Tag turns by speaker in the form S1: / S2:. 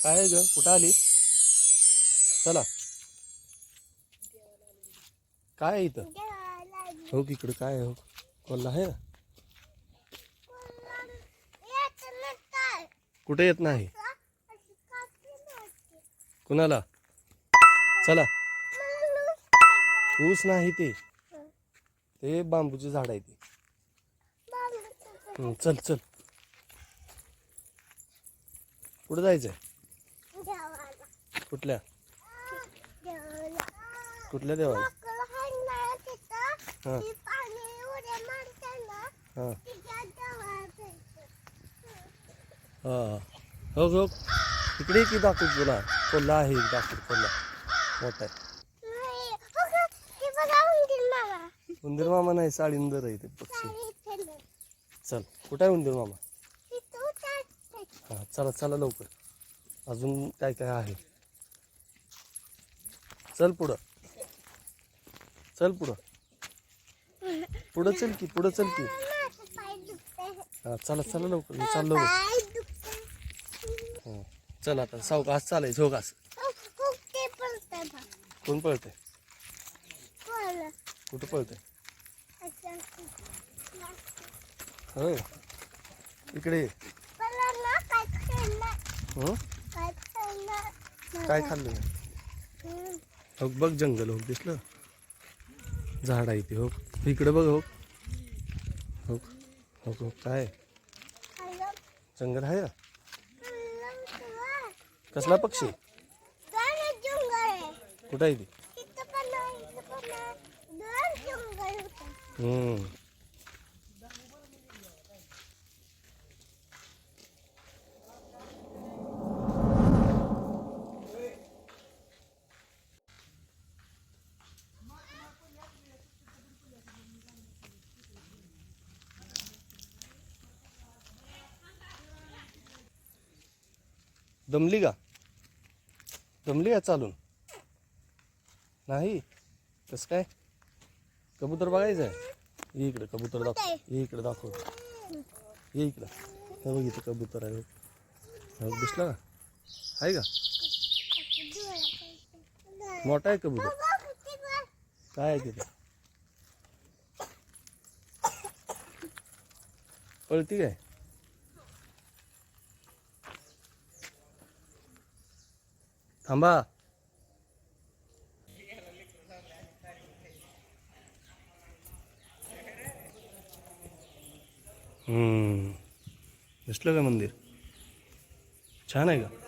S1: काय आहे ग? कुठं आली? चला. काय आहे इथं? हो की इकडं काय आहे? हो कोल्हा आहे? कुठे येत नाही? कुणाला? चला. ऊस नाही ते बांबूचे झाड आहे ते. चल चल. कुठं जायचंय? कुठल्या कुठल्या देवाला? हां हां हां हो हो इकडे की दाखवू तुला. कोल्हा आहे दाखवू कोल्हा मोठा आहे. उंदीर मामा नाही साळींदर आहे ते पक्षी. चल कुठं आहे उंदीर मामा? हां चला चला लवकर. अजून काय काय आहे? चल पुढं. चल पुढं. पुढं चल की पुढं चल की. हां चला चला लवकर मी चाललो. हां चल आता सावकाश चालायचं हो घास. कोण पळतंय? कुठं पळतंय? होय इकडे ये. काय खाल्लं? हो बघ जंगल हो दिसलं. झाड आहे ते हो. इकडे बघ हो हो हो हो काय जंगल आहे? कसला पक्षी? कुठं आहे ते? दमली का? दमली का चालून? नाही कसं काय? कबूतर बघायचं आहे? ये इकडे कबूतर दाखव. ये इकडे दाखव. ये इकडं. हे बघ इथं कबूतर आहे. हो दिसला का? आहे का? मोठा आहे कबूतर. काय आहे तिथे? पळती काय? थांबा. दिसलं का मंदिर? छान आहे का?